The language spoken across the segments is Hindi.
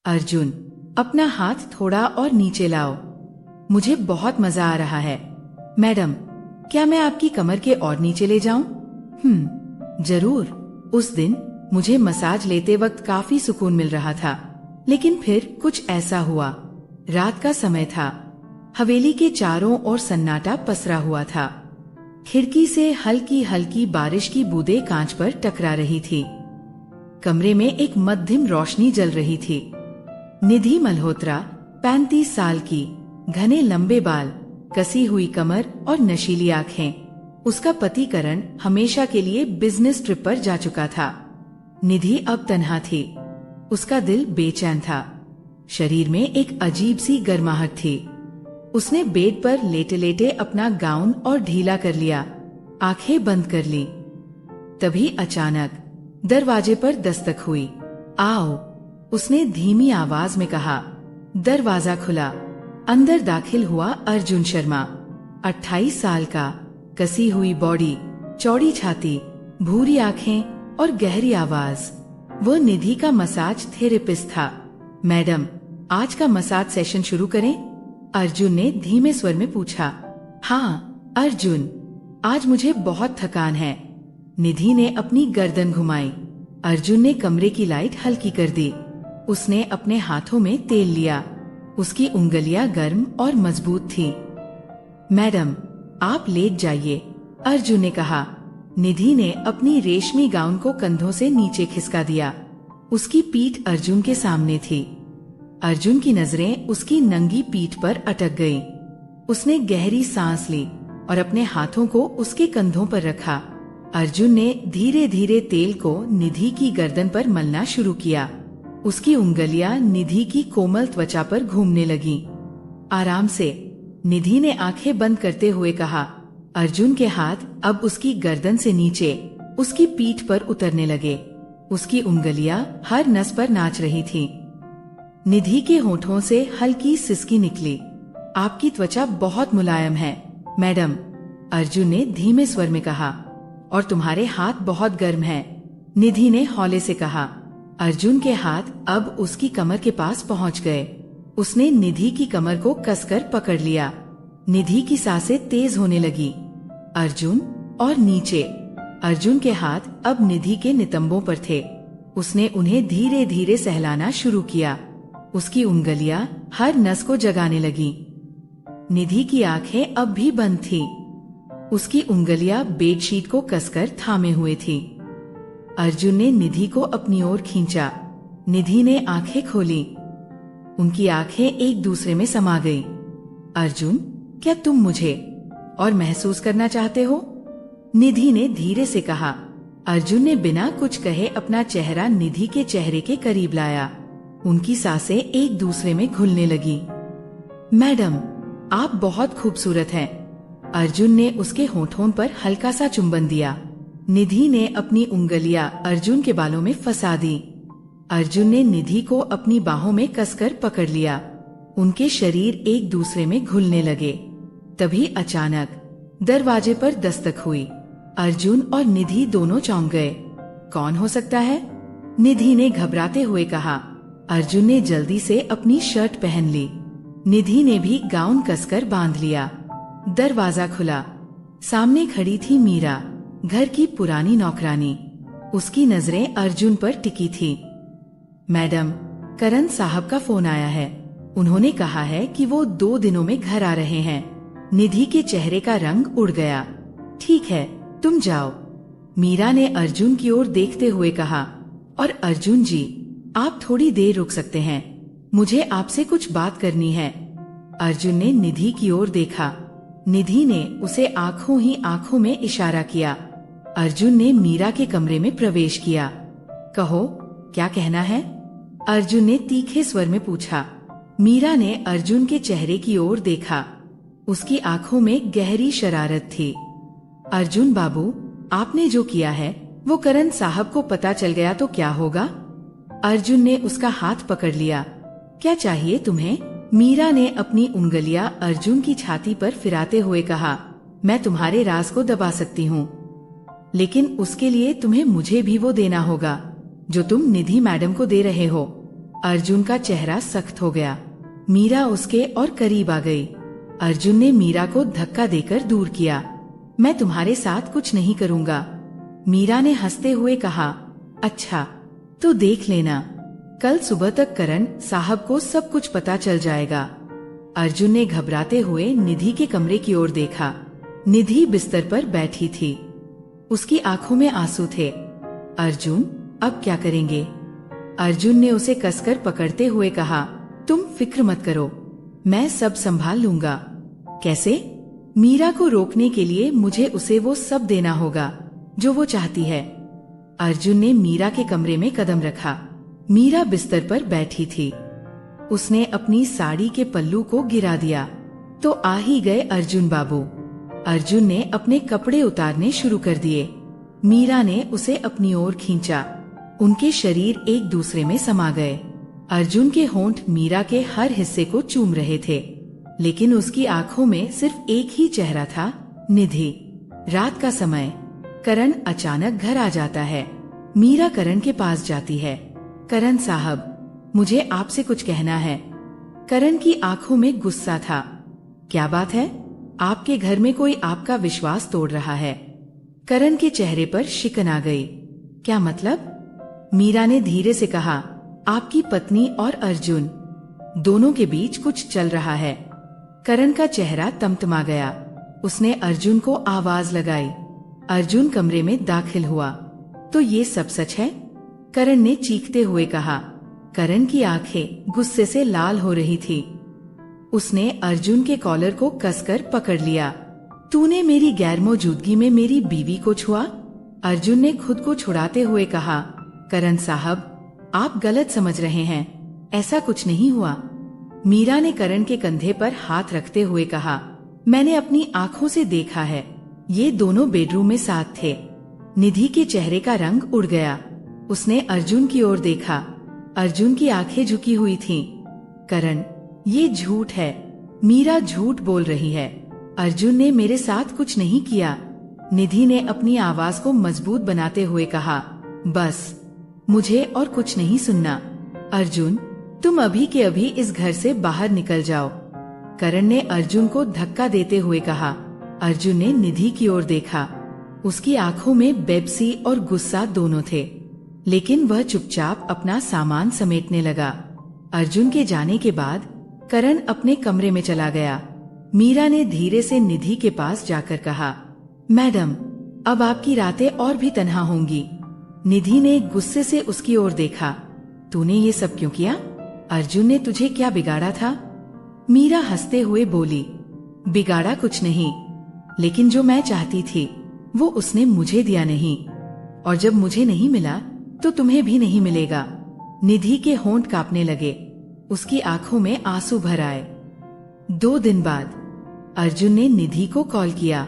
अर्जुन, अपना हाथ थोड़ा और नीचे लाओ। मुझे बहुत मजा आ रहा है। मैडम, क्या मैं आपकी कमर के और नीचे ले जाऊं? जरूर। उस दिन मुझे मसाज लेते वक्त काफी सुकून मिल रहा था, लेकिन फिर कुछ ऐसा हुआ। रात का समय था। हवेली के चारों ओर सन्नाटा पसरा हुआ था। खिड़की से हल्की हल्की बारिश की बूंदें कांच पर टकरा रही थी। कमरे में एक मध्यम रोशनी जल रही थी। निधि मल्होत्रा, 35 साल की, घने लंबे बाल, कसी हुई कमर और नशीली आंखें। उसका पति करण हमेशा के लिए बिजनेस ट्रिप पर जा चुका था। निधि अब तन्हा थी। उसका दिल बेचैन था। शरीर में एक अजीब सी गर्माहट थी। उसने बेड पर लेटे लेटे अपना गाउन और ढीला कर लिया, आंखें बंद कर ली। तभी अचानक दरवाजे पर दस्तक हुई। आओ, उसने धीमी आवाज में कहा। दरवाजा खुला। अंदर दाखिल हुआ अर्जुन शर्मा, 28 साल का, कसी हुई बॉडी, चौड़ी छाती, भूरी आंखें और गहरी आवाज। वो निधि का मसाज थेरेपिस्ट था। मैडम, आज का मसाज सेशन शुरू करें? अर्जुन ने धीमे स्वर में पूछा। हाँ अर्जुन, आज मुझे बहुत थकान है। निधि ने अपनी गर्दन घुमाई। अर्जुन ने कमरे की लाइट हल्की कर दी। उसने अपने हाथों में तेल लिया। उसकी उंगलियां गर्म और मजबूत थी। मैडम, आप लेट जाइए, अर्जुन ने कहा। निधि ने अपनी रेशमी गाउन को कंधों से नीचे खिसका दिया। उसकी पीठ अर्जुन के सामने थी। अर्जुन की नजरें उसकी नंगी पीठ पर अटक गईं। उसने गहरी सांस ली और अपने हाथों को उसके कंधों पर रखा। अर्जुन ने धीरे धीरे तेल को निधि की गर्दन पर मलना शुरू किया। उसकी उंगलियां निधि की कोमल त्वचा पर घूमने लगीं। आराम से, निधि ने आंखें बंद करते हुए कहा। अर्जुन के हाथ अब उसकी गर्दन से नीचे उसकी पीठ पर उतरने लगे। उसकी उंगलियां हर नस पर नाच रही थीं। निधि के होठों से हल्की सिसकी निकली। आपकी त्वचा बहुत मुलायम है, मैडम, अर्जुन ने धीमे स्वर में कहा। और तुम्हारे हाथ बहुत गर्म हैं, निधि ने हौले से कहा। अर्जुन के हाथ अब उसकी कमर के पास पहुंच गए। उसने निधि की कमर को कसकर पकड़ लिया। निधि की सांसें तेज होने लगी। अर्जुन और नीचे। अर्जुन के हाथ अब निधि के नितंबों पर थे। उसने उन्हें धीरे धीरे सहलाना शुरू किया। उसकी उंगलियां हर नस को जगाने लगी। निधि की आंखें अब भी बंद थी। उसकी उंगलियां बेडशीट को कसकर थामे हुए थी। अर्जुन ने निधि को अपनी ओर खींचा। निधि ने आंखें खोली। उनकी आंखें एक दूसरे में समा गईं। अर्जुन, क्या तुम मुझे और महसूस करना चाहते हो? निधि ने धीरे से कहा। अर्जुन ने बिना कुछ कहे अपना चेहरा निधि के चेहरे के करीब लाया। उनकी सांसें एक दूसरे में घुलने लगी। मैडम, आप बहुत खूबसूरत हैं। अर्जुन ने उसके होठों पर हल्का सा चुंबन दिया। निधि ने अपनी उंगलियां अर्जुन के बालों में फंसा दी। अर्जुन ने निधि को अपनी बाहों में कसकर पकड़ लिया। उनके शरीर एक दूसरे में घुलने लगे। तभी अचानक दरवाजे पर दस्तक हुई। अर्जुन और निधि दोनों चौंक गए। कौन हो सकता है? निधि ने घबराते हुए कहा। अर्जुन ने जल्दी से अपनी शर्ट पहन ली। निधि ने भी गाउन कसकर बांध लिया। दरवाजा खुला। सामने खड़ी थी मीरा, घर की पुरानी नौकरानी। उसकी नजरें अर्जुन पर टिकी थी। मैडम, करण साहब का फोन आया है। उन्होंने कहा है कि वो 2 दिनों में घर आ रहे हैं। निधि के चेहरे का रंग उड़ गया। ठीक है, तुम जाओ, मीरा ने अर्जुन की ओर देखते हुए कहा। और अर्जुन जी, आप थोड़ी देर रुक सकते हैं, मुझे आपसे कुछ बात करनी है। अर्जुन ने निधि की ओर देखा। निधि ने उसे आंखों ही आंखों में इशारा किया। अर्जुन ने मीरा के कमरे में प्रवेश किया। कहो, क्या कहना है? अर्जुन ने तीखे स्वर में पूछा। मीरा ने अर्जुन के चेहरे की ओर देखा। उसकी आंखों में गहरी शरारत थी। अर्जुन बाबू, आपने जो किया है वो करण साहब को पता चल गया तो क्या होगा? अर्जुन ने उसका हाथ पकड़ लिया। क्या चाहिए तुम्हें? मीरा ने अपनी उंगलियां अर्जुन की छाती पर फिराते हुए कहा। मैं तुम्हारे राज को दबा सकती हूँ, लेकिन उसके लिए तुम्हें मुझे भी वो देना होगा जो तुम निधि मैडम को दे रहे हो। अर्जुन का चेहरा सख्त हो गया। मीरा उसके और करीब आ गई। अर्जुन ने मीरा को धक्का देकर दूर किया। मैं तुम्हारे साथ कुछ नहीं करूंगा। मीरा ने हंसते हुए कहा, अच्छा तो देख लेना, कल सुबह तक करण साहब को सब कुछ पता चल जाएगा। अर्जुन ने घबराते हुए निधि के कमरे की ओर देखा। निधि बिस्तर पर बैठी थी। उसकी आंखों में आंसू थे। अर्जुन, अब क्या करेंगे? अर्जुन ने उसे कसकर पकड़ते हुए कहा, तुम फिक्र मत करो, मैं सब संभाल लूंगा। कैसे? मीरा को रोकने के लिए मुझे उसे वो सब देना होगा जो वो चाहती है। अर्जुन ने मीरा के कमरे में कदम रखा। मीरा बिस्तर पर बैठी थी। उसने अपनी साड़ी के पल्लू को गिरा दिया तो आ ही गए अर्जुन बाबू। अर्जुन ने अपने कपड़े उतारने शुरू कर दिए। मीरा ने उसे अपनी ओर खींचा। उनके शरीर एक दूसरे में समा गए। अर्जुन के होंठ मीरा के हर हिस्से को चूम रहे थे, लेकिन उसकी आंखों में सिर्फ एक ही चेहरा था, निधि। रात का समय, करण अचानक घर आ जाता है। मीरा करण के पास जाती है। करण साहब, मुझे आपसे कुछ कहना है। करण की आंखों में गुस्सा था। क्या बात है? आपके घर में कोई आपका विश्वास तोड़ रहा है। करण के चेहरे पर शिकन आ गई। क्या मतलब? मीरा ने धीरे से कहा, आपकी पत्नी और अर्जुन दोनों के बीच कुछ चल रहा है। करण का चेहरा तमतमा गया। उसने अर्जुन को आवाज लगाई। अर्जुन कमरे में दाखिल हुआ। तो ये सब सच है? करण ने चीखते हुए कहा। करण की आंखें गुस्से से लाल हो रही थी। उसने अर्जुन के कॉलर को कसकर पकड़ लिया। तूने मेरी गैर मौजूदगी में मेरी बीवी को छुआ? अर्जुन ने खुद को छुड़ाते हुए कहा, करण साहब, आप गलत समझ रहे हैं, ऐसा कुछ नहीं हुआ। मीरा ने करण के कंधे पर हाथ रखते हुए कहा, मैंने अपनी आंखों से देखा है, ये दोनों बेडरूम में साथ थे। निधि के चेहरे का रंग उड़ गया। उसने अर्जुन की ओर देखा। अर्जुन की आंखें झुकी हुई थीं। करण, ये झूठ है। मीरा झूठ बोल रही है। अर्जुन ने मेरे साथ कुछ नहीं किया। निधि ने अपनी आवाज को मजबूत बनाते हुए कहा, बस, मुझे और कुछ नहीं सुनना। अर्जुन, तुम अभी के अभी इस घर से बाहर निकल जाओ। करण ने अर्जुन को धक्का देते हुए कहा। अर्जुन ने निधि की ओर देखा। उसकी आंखों में बेबसी और गुस्सा दोनों थे, लेकिन वह चुपचाप अपना सामान समेटने लगा। अर्जुन के जाने के बाद करण अपने कमरे में चला गया। मीरा ने धीरे से निधि के पास जाकर कहा, मैडम, अब आपकी रातें और भी तन्हा होंगी। निधि ने गुस्से से उसकी ओर देखा। तूने ये सब क्यों किया? अर्जुन ने तुझे क्या बिगाड़ा था? मीरा हंसते हुए बोली, बिगाड़ा कुछ नहीं, लेकिन जो मैं चाहती थी वो उसने मुझे दिया नहीं, और जब मुझे नहीं मिला तो तुम्हें भी नहीं मिलेगा। निधि के होंठ कांपने लगे। उसकी आंखों में आंसू भर आए। 2 दिन बाद अर्जुन ने निधि को कॉल किया।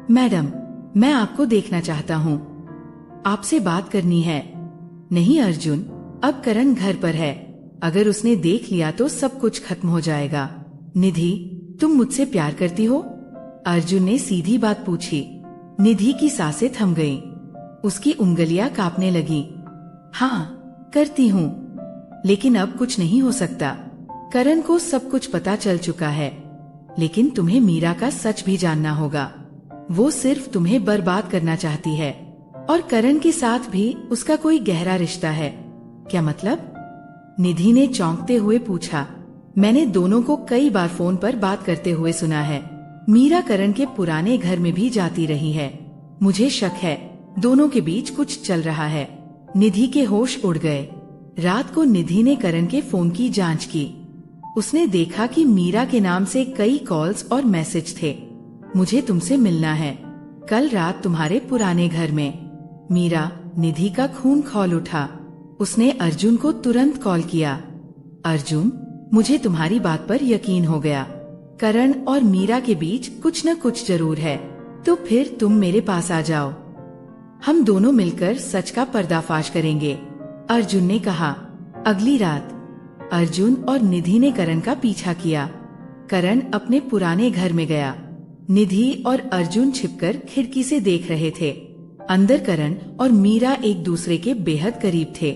मैडम, मैं आपको देखना चाहता हूँ, आपसे बात करनी है। नहीं अर्जुन, अब करण घर पर है, अगर उसने देख लिया तो सब कुछ खत्म हो जाएगा। निधि, तुम मुझसे प्यार करती हो? अर्जुन ने सीधी बात पूछी। निधि की सांसें थम गईं। उसकी उंगलियां कांपने लगी। हाँ, करती हूँ, लेकिन अब कुछ नहीं हो सकता। करण को सब कुछ पता चल चुका है, लेकिन तुम्हें मीरा का सच भी जानना होगा। वो सिर्फ तुम्हें बर्बाद करना चाहती है, और करण के साथ भी उसका कोई गहरा रिश्ता है। क्या मतलब? निधि ने चौंकते हुए पूछा। मैंने दोनों को कई बार फोन पर बात करते हुए सुना है। मीरा करण के पुराने घर में भी जाती रही है। मुझे शक है दोनों के बीच कुछ चल रहा है। निधि के होश उड़ गए। रात को निधि ने करण के फोन की जांच की। उसने देखा कि मीरा के नाम से कई कॉल्स और मैसेज थे। मुझे तुमसे मिलना है, कल रात तुम्हारे पुराने घर में। मीरा, निधि का खून खौल उठा। उसने अर्जुन को तुरंत कॉल किया। अर्जुन, मुझे तुम्हारी बात पर यकीन हो गया। करण और मीरा के बीच कुछ न कुछ जरूर है, तो फिर तुम मेरे पास आ जाओ। हम दोनों मिलकर सच का पर्दाफाश करेंगे, अर्जुन ने कहा। अगली रात अर्जुन और निधि ने करण का पीछा किया। करण अपने पुराने घर में गया। निधि और अर्जुन छिपकर खिड़की से देख रहे थे। अंदर करण और मीरा एक दूसरे के बेहद करीब थे।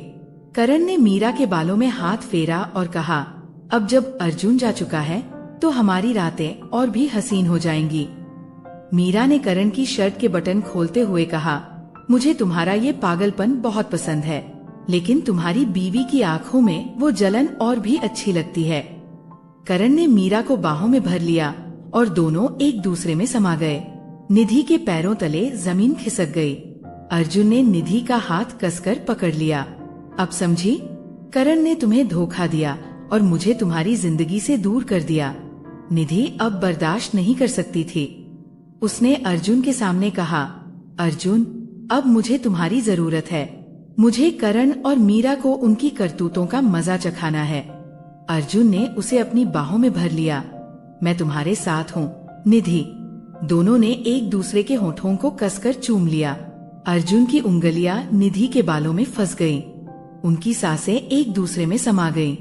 करण ने मीरा के बालों में हाथ फेरा और कहा, अब जब अर्जुन जा चुका है तो हमारी रातें और भी हसीन हो जाएंगी। मीरा ने करण की शर्ट के बटन खोलते हुए कहा, मुझे तुम्हारा ये पागलपन बहुत पसंद है, लेकिन तुम्हारी बीवी की आंखों में वो जलन और भी अच्छी लगती है। करण ने मीरा को बाहों में भर लिया और दोनों एक दूसरे में समा गए। निधि के पैरों तले जमीन खिसक गई। अर्जुन ने निधि का हाथ कसकर पकड़ लिया। अब समझी, करण ने तुम्हें धोखा दिया और मुझे तुम्हारी जिंदगी से दूर कर दिया। निधि अब बर्दाश्त नहीं कर सकती थी। उसने अर्जुन के सामने कहा, अर्जुन, अब मुझे तुम्हारी जरूरत है। मुझे करण और मीरा को उनकी करतूतों का मजा चखाना है। अर्जुन ने उसे अपनी बाहों में भर लिया। मैं तुम्हारे साथ हूँ, निधि। दोनों ने एक दूसरे के होठों को कसकर चूम लिया। अर्जुन की उंगलियां निधि के बालों में फंस गईं। उनकी सांसें एक दूसरे में समा गईं।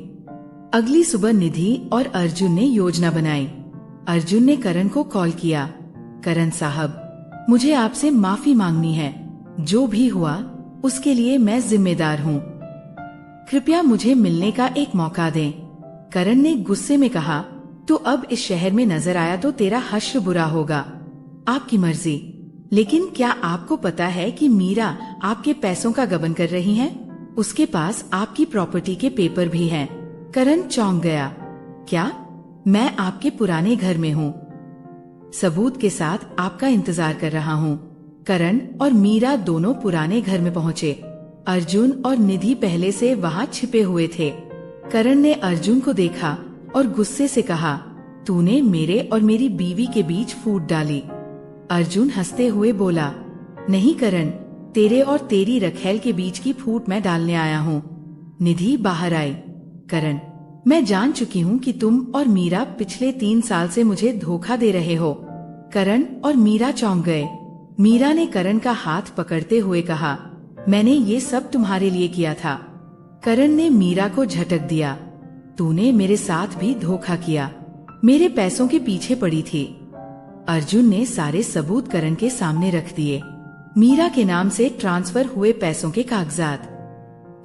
अगली सुबह निधि और अर्जुन ने योजना बनाई। अर्जुन ने करण को कॉल किया, करण साहब, मुझे आपसे माफी मांगनी है। जो भी हुआ उसके लिए मैं जिम्मेदार हूँ। कृपया मुझे मिलने का एक मौका दें। करण ने गुस्से में कहा, तो अब इस शहर में नजर आया तो तेरा हश्र बुरा होगा। आपकी मर्जी, लेकिन क्या आपको पता है कि मीरा आपके पैसों का गबन कर रही है? उसके पास आपकी प्रॉपर्टी के पेपर भी हैं। करण चौंक गया। क्या? मैं आपके पुराने घर में हूँ। सबूत के साथ आपका इंतजार कर रहा हूँ। करण और मीरा दोनों पुराने घर में पहुँचे। अर्जुन और निधि पहले से वहाँ छिपे हुए थे। करण ने अर्जुन को देखा और गुस्से से कहा, तूने मेरे और मेरी बीवी के बीच फूट डाली। अर्जुन हंसते हुए बोला, नहीं करण, तेरे और तेरी रखेल के बीच की फूट मैं डालने आया हूँ। निधि बाहर आई। करण, मैं जान चुकी हूँ कि तुम और मीरा पिछले 3 साल से मुझे धोखा दे रहे हो। करण और मीरा चौंक गए। मीरा ने करण का हाथ पकड़ते हुए कहा, मैंने ये सब तुम्हारे लिए किया था। करण ने मीरा को झटक दिया, तूने मेरे साथ भी धोखा किया, मेरे पैसों के पीछे पड़ी थी। अर्जुन ने सारे सबूत करण के सामने रख दिए। मीरा के नाम से ट्रांसफर हुए पैसों के कागजात।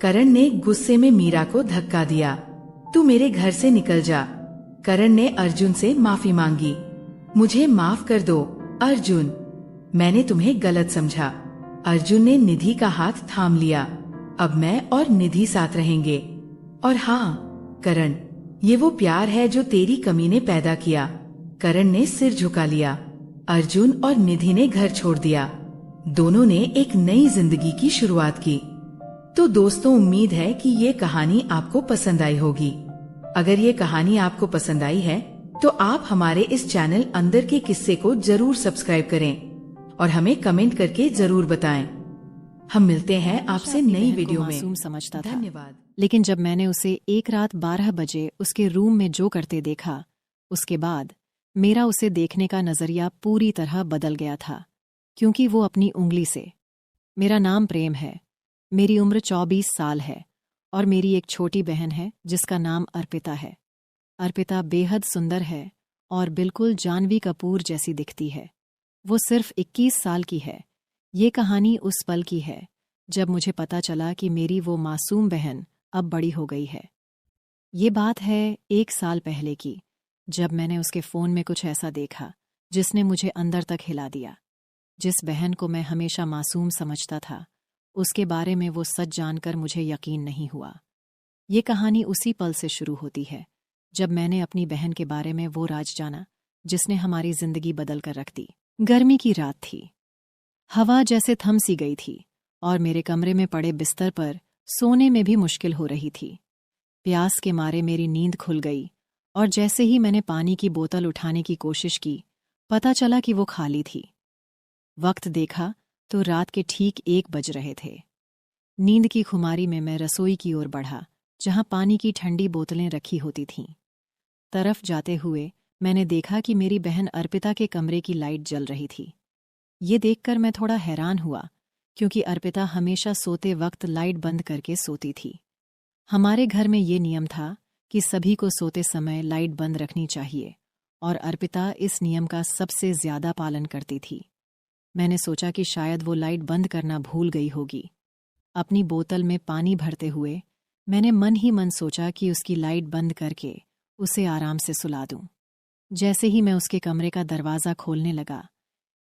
करण ने गुस्से में मीरा को धक्का दिया, तू मेरे घर से निकल जा। करण ने अर्जुन से माफी मांगी। मुझे माफ कर दो अर्जुन, मैंने तुम्हें गलत समझा। अर्जुन ने निधि का हाथ थाम लिया। अब मैं और निधि साथ रहेंगे। और हाँ करण, ये वो प्यार है जो तेरी कमी ने पैदा किया। करण ने सिर झुका लिया। अर्जुन और निधि ने घर छोड़ दिया। दोनों ने एक नई जिंदगी की शुरुआत की। तो दोस्तों, उम्मीद है कि ये कहानी आपको पसंद आई होगी। अगर ये कहानी आपको पसंद आई है तो आप हमारे इस चैनल अंदर के किस्से को जरूर सब्सक्राइब करें और हमें कमेंट करके जरूर बताएं। हम मिलते हैं आपसे नई वीडियो में। मासूम समझता था, धन्यवाद। लेकिन जब मैंने उसे एक रात 12 बजे उसके रूम में जो करते देखा, उसके बाद मेरा उसे देखने का नजरिया पूरी तरह बदल गया था। क्योंकि वो अपनी उंगली से, मेरा नाम प्रेम है, मेरी उम्र 24 साल है और मेरी एक छोटी बहन है जिसका नाम अर्पिता है। अर्पिता बेहद सुंदर है और बिल्कुल जानवी कपूर जैसी दिखती है। वो सिर्फ 21 साल की है। ये कहानी उस पल की है जब मुझे पता चला कि मेरी वो मासूम बहन अब बड़ी हो गई है। ये बात है 1 साल पहले की, जब मैंने उसके फ़ोन में कुछ ऐसा देखा जिसने मुझे अंदर तक हिला दिया। जिस बहन को मैं हमेशा मासूम समझता था, उसके बारे में वो सच जानकर मुझे यकीन नहीं हुआ। ये कहानी उसी पल से शुरू होती है जब मैंने अपनी बहन के बारे में वो राज जाना जिसने हमारी जिंदगी बदल कर रख दी। गर्मी की रात थी। हवा जैसे थम सी गई थी और मेरे कमरे में पड़े बिस्तर पर सोने में भी मुश्किल हो रही थी। प्यास के मारे मेरी नींद खुल गई और जैसे ही मैंने पानी की बोतल उठाने की कोशिश की, पता चला कि वो खाली थी। वक्त देखा तो रात के ठीक 1 बज रहे थे। नींद की खुमारी में मैं रसोई की ओर बढ़ा, जहां पानी की ठंडी बोतलें रखी होती थीं। तरफ जाते हुए मैंने देखा कि मेरी बहन अर्पिता के कमरे की लाइट जल रही थी। ये देखकर मैं थोड़ा हैरान हुआ, क्योंकि अर्पिता हमेशा सोते वक्त लाइट बंद करके सोती थी। हमारे घर में ये नियम था कि सभी को सोते समय लाइट बंद रखनी चाहिए और अर्पिता इस नियम का सबसे ज्यादा पालन करती थी। मैंने सोचा कि शायद वो लाइट बंद करना भूल गई होगी। अपनी बोतल में पानी भरते हुए मैंने मन ही मन सोचा कि उसकी लाइट बंद करके उसे आराम से सुला दूं। जैसे ही मैं उसके कमरे का दरवाज़ा खोलने लगा,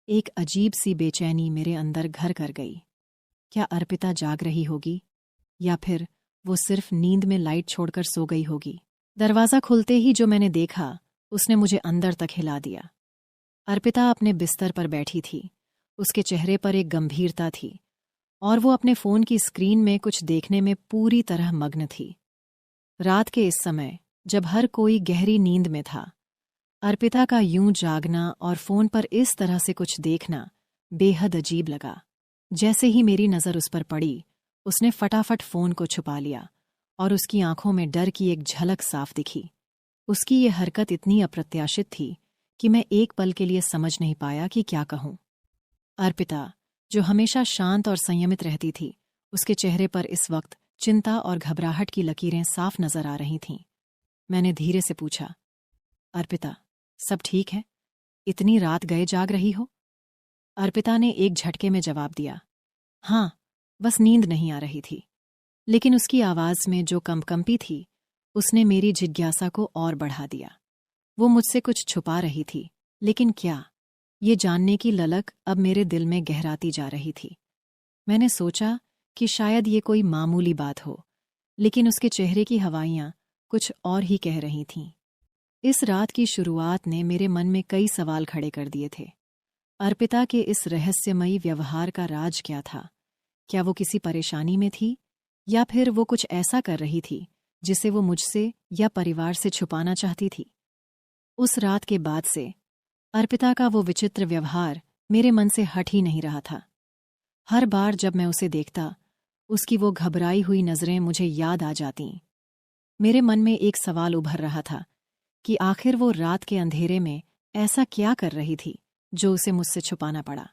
एक अजीब सी बेचैनी मेरे अंदर घर कर गई। क्या अर्पिता जाग रही होगी, या फिर वो सिर्फ नींद में लाइट छोड़कर सो गई होगी? दरवाज़ा खुलते ही जो मैंने देखा, उसने मुझे अंदर तक हिला दिया। अर्पिता अपने बिस्तर पर बैठी थी। उसके चेहरे पर एक गंभीरता थी और वो अपने फ़ोन की स्क्रीन में कुछ देखने में पूरी तरह मग्न थी। रात के इस समय, जब हर कोई गहरी नींद में था, अर्पिता का यूं जागना और फ़ोन पर इस तरह से कुछ देखना बेहद अजीब लगा। जैसे ही मेरी नज़र उस पर पड़ी, उसने फटाफट फ़ोन को छुपा लिया और उसकी आंखों में डर की एक झलक साफ दिखी। उसकी ये हरकत इतनी अप्रत्याशित थी कि मैं एक पल के लिए समझ नहीं पाया कि क्या कहूँ। अर्पिता, जो हमेशा शांत और संयमित रहती थी, उसके चेहरे पर इस वक्त चिंता और घबराहट की लकीरें साफ नजर आ रही थीं। मैंने धीरे से पूछा, अर्पिता, सब ठीक है? इतनी रात गए जाग रही हो? अर्पिता ने एक झटके में जवाब दिया, हाँ, बस नींद नहीं आ रही थी। लेकिन उसकी आवाज़ में जो कंपकंपी थी, उसने मेरी जिज्ञासा को और बढ़ा दिया। वो मुझसे कुछ छुपा रही थी, लेकिन क्या? ये जानने की ललक अब मेरे दिल में गहराती जा रही थी। मैंने सोचा कि शायद ये कोई मामूली बात हो, लेकिन उसके चेहरे की हवाइयाँ कुछ और ही कह रही थीं। इस रात की शुरुआत ने मेरे मन में कई सवाल खड़े कर दिए थे। अर्पिता के इस रहस्यमयी व्यवहार का राज क्या था? क्या वो किसी परेशानी में थी, या फिर वो कुछ ऐसा कर रही थी जिसे वो मुझसे या परिवार से छुपाना चाहती थी? उस रात के बाद से अर्पिता का वो विचित्र व्यवहार मेरे मन से हट ही नहीं रहा था। हर बार जब मैं उसे देखता, उसकी वो घबराई हुई नज़रें मुझे याद आ जातीं। मेरे मन में एक सवाल उभर रहा था कि आखिर वो रात के अंधेरे में ऐसा क्या कर रही थी जो उसे मुझसे छुपाना पड़ा।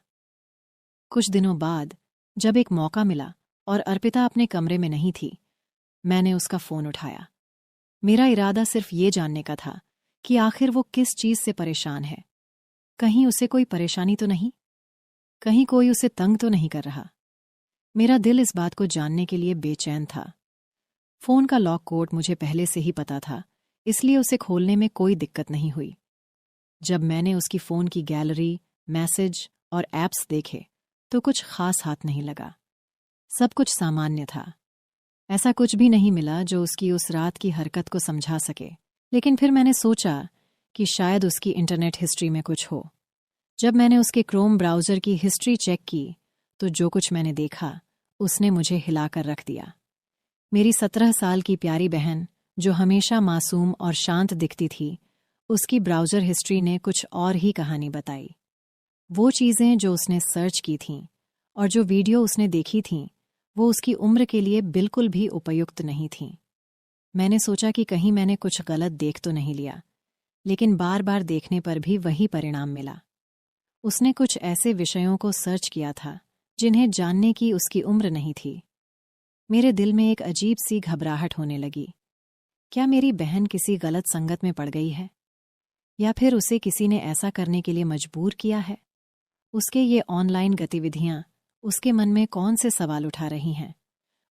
कुछ दिनों बाद, जब एक मौका मिला और अर्पिता अपने कमरे में नहीं थी, मैंने उसका फ़ोन उठाया। मेरा इरादा सिर्फ ये जानने का था कि आखिर वो किस चीज़ से परेशान है। कहीं उसे कोई परेशानी तो नहीं? कहीं कोई उसे तंग तो नहीं कर रहा? मेरा दिल इस बात को जानने के लिए बेचैन था। फ़ोन का लॉक कोड मुझे पहले से ही पता था, इसलिए उसे खोलने में कोई दिक्कत नहीं हुई। जब मैंने उसकी फ़ोन की गैलरी, मैसेज और ऐप्स देखे, तो कुछ खास हाथ नहीं लगा। सब कुछ सामान्य था। ऐसा कुछ भी नहीं मिला जो उसकी उस रात की हरकत को समझा सके। लेकिन फिर मैंने सोचा कि शायद उसकी इंटरनेट हिस्ट्री में कुछ हो। जब मैंने उसके क्रोम ब्राउज़र की हिस्ट्री चेक की, तो जो कुछ मैंने देखा, उसने मुझे हिलाकर रख दिया। मेरी 17 साल की प्यारी बहन, जो हमेशा मासूम और शांत दिखती थी, उसकी ब्राउज़र हिस्ट्री ने कुछ और ही कहानी बताई। वो चीज़ें जो उसने सर्च की थीं और जो वीडियो उसने देखी थीं, वो उसकी उम्र के लिए बिल्कुल भी उपयुक्त नहीं थीं। मैंने सोचा कि कहीं मैंने कुछ गलत देख तो नहीं लिया, लेकिन बार बार देखने पर भी वही परिणाम मिला। उसने कुछ ऐसे विषयों को सर्च किया था जिन्हें जानने की उसकी उम्र नहीं थी। मेरे दिल में एक अजीब सी घबराहट होने लगी। क्या मेरी बहन किसी गलत संगत में पड़ गई है? या फिर उसे किसी ने ऐसा करने के लिए मजबूर किया है? उसके ये ऑनलाइन गतिविधियां उसके मन में कौन से सवाल उठा रही हैं?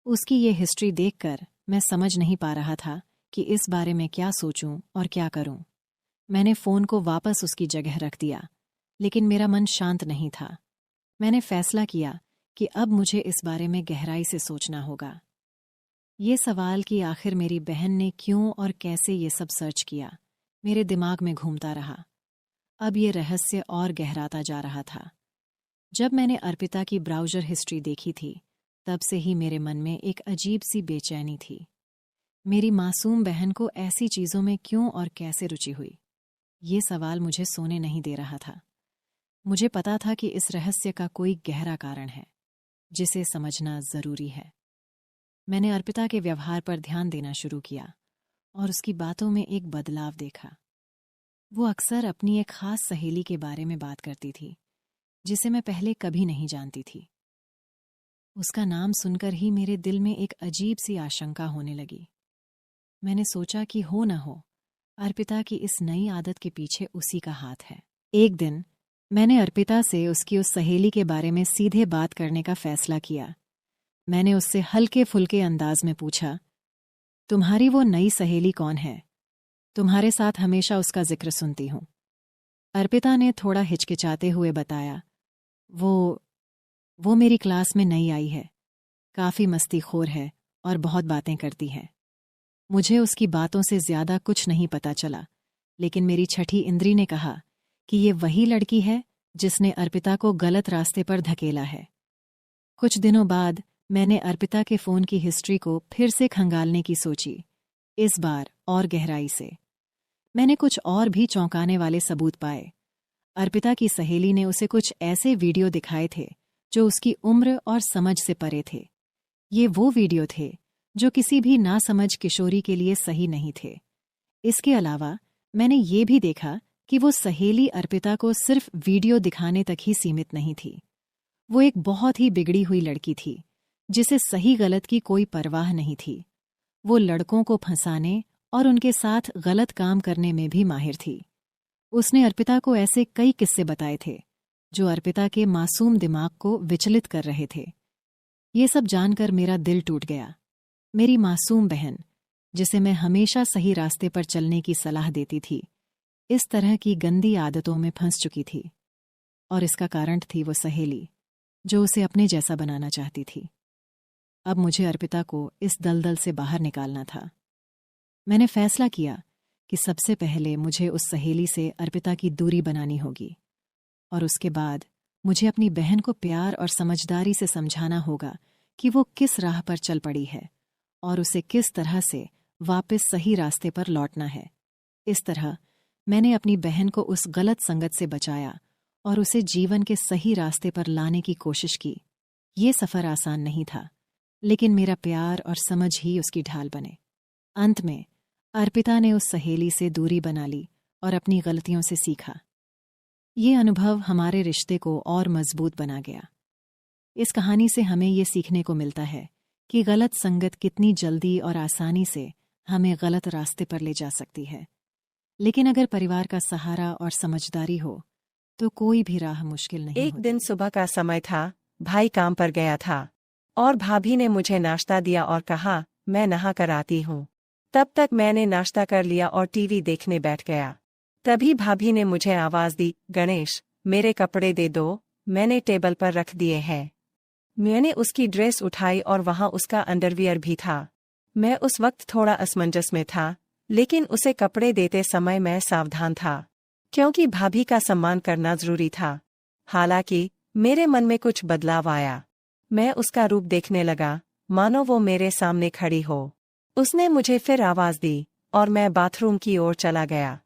उसकी ये हिस्ट्री देखकर मैं समझ नहीं पा रहा था कि इस बारे में क्या सोचूं और क्या करूं। मैंने फ़ोन को वापस उसकी जगह रख दिया, लेकिन मेरा मन शांत नहीं था। मैंने फैसला किया कि अब मुझे इस बारे में गहराई से सोचना होगा। ये सवाल कि आखिर मेरी बहन ने क्यों और कैसे ये सब सर्च किया, मेरे दिमाग में घूमता रहा। अब ये रहस्य और गहराता जा रहा था। जब मैंने अर्पिता की ब्राउज़र हिस्ट्री देखी थी, तब से ही मेरे मन में एक अजीब सी बेचैनी थी। मेरी मासूम बहन को ऐसी चीज़ों में क्यों और कैसे रुचि हुई? ये सवाल मुझे सोने नहीं दे रहा था। मुझे पता था कि इस रहस्य का कोई गहरा कारण है, जिसे समझना ज़रूरी है। मैंने अर्पिता के व्यवहार पर ध्यान देना शुरू किया और उसकी बातों में एक बदलाव देखा। वो अक्सर अपनी एक खास सहेली के बारे में बात करती थी, जिसे मैं पहले कभी नहीं जानती थी। उसका नाम सुनकर ही मेरे दिल में एक अजीब सी आशंका होने लगी। मैंने सोचा कि हो न हो, अर्पिता की इस नई आदत के पीछे उसी का हाथ है। एक दिन मैंने अर्पिता से उसकी उस सहेली के बारे में सीधे बात करने का फैसला किया। मैंने उससे हल्के फुल्के अंदाज में पूछा, तुम्हारी वो नई सहेली कौन है? तुम्हारे साथ हमेशा उसका जिक्र सुनती हूँ। अर्पिता ने थोड़ा हिचकिचाते हुए बताया। वो मेरी क्लास में नई आई है। काफ़ी मस्तीखोर है और बहुत बातें करती है। मुझे उसकी बातों से ज़्यादा कुछ नहीं पता चला, लेकिन मेरी छठी इंद्री ने कहा कि ये वही लड़की है जिसने अर्पिता को गलत रास्ते पर धकेला है। कुछ दिनों बाद मैंने अर्पिता के फ़ोन की हिस्ट्री को फिर से खंगालने की सोची, इस बार और गहराई से। मैंने कुछ और भी चौंकाने वाले सबूत पाए। अर्पिता की सहेली ने उसे कुछ ऐसे वीडियो दिखाए थे जो उसकी उम्र और समझ से परे थे। ये वो वीडियो थे जो किसी भी नासमझ किशोरी के लिए सही नहीं थे। इसके अलावा मैंने ये भी देखा कि वो सहेली अर्पिता को सिर्फ वीडियो दिखाने तक ही सीमित नहीं थी। वो एक बहुत ही बिगड़ी हुई लड़की थी जिसे सही गलत की कोई परवाह नहीं थी। वो लड़कों को फंसाने और उनके साथ गलत काम करने में भी माहिर थी। उसने अर्पिता को ऐसे कई किस्से बताए थे जो अर्पिता के मासूम दिमाग को विचलित कर रहे थे। ये सब जानकर मेरा दिल टूट गया। मेरी मासूम बहन, जिसे मैं हमेशा सही रास्ते पर चलने की सलाह देती थी, इस तरह की गंदी आदतों में फंस चुकी थी। और इसका कारण थी वो सहेली जो उसे अपने जैसा बनाना चाहती थी। अब मुझे अर्पिता को इस दलदल से बाहर निकालना था। मैंने फैसला किया कि सबसे पहले मुझे उस सहेली से अर्पिता की दूरी बनानी होगी, और उसके बाद मुझे अपनी बहन को प्यार और समझदारी से समझाना होगा कि वो किस राह पर चल पड़ी है और उसे किस तरह से वापस सही रास्ते पर लौटना है। इस तरह मैंने अपनी बहन को उस गलत संगत से बचाया और उसे जीवन के सही रास्ते पर लाने की कोशिश की। ये सफ़र आसान नहीं था, लेकिन मेरा प्यार और समझ ही उसकी ढाल बने। अंत में अर्पिता ने उस सहेली से दूरी बना ली और अपनी गलतियों से सीखा। ये अनुभव हमारे रिश्ते को और मजबूत बना गया। इस कहानी से हमें ये सीखने को मिलता है कि गलत संगत कितनी जल्दी और आसानी से हमें गलत रास्ते पर ले जा सकती है, लेकिन अगर परिवार का सहारा और समझदारी हो तो कोई भी राह मुश्किल नहीं एक होती। दिन सुबह का समय था। भाई काम पर गया था और भाभी ने मुझे नाश्ता दिया और कहा, मैं नहा कर आती हूँ। तब तक मैंने नाश्ता कर लिया और टीवी देखने बैठ गया। तभी भाभी ने मुझे आवाज दी, गणेश, मेरे कपड़े दे दो, मैंने टेबल पर रख दिए हैं। मैंने उसकी ड्रेस उठाई और वहाँ उसका अंडरवियर भी था। मैं उस वक्त थोड़ा असमंजस में था, लेकिन उसे कपड़े देते समय मैं सावधान था, क्योंकि भाभी का सम्मान करना जरूरी था। हालांकि मेरे मन में कुछ बदलाव आया। मैं उसका रूप देखने लगा, मानो वो मेरे सामने खड़ी हो। उसने मुझे फिर आवाज दी और मैं बाथरूम की ओर चला गया।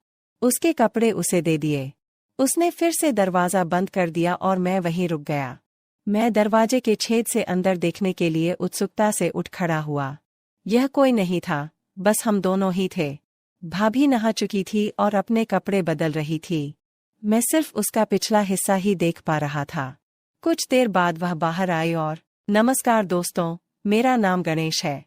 उसके कपड़े उसे दे दिए। उसने फिर से दरवाजा बंद कर दिया और मैं वहीं रुक गया। मैं दरवाजे के छेद से अंदर देखने के लिए उत्सुकता से उठ खड़ा हुआ। यह कोई नहीं था, बस हम दोनों ही थे। भाभी नहा चुकी थी और अपने कपड़े बदल रही थी। मैं सिर्फ उसका पिछला हिस्सा ही देख पा रहा था। कुछ देर बाद वह बाहर आई और, नमस्कार दोस्तों, मेरा नाम गणेश है।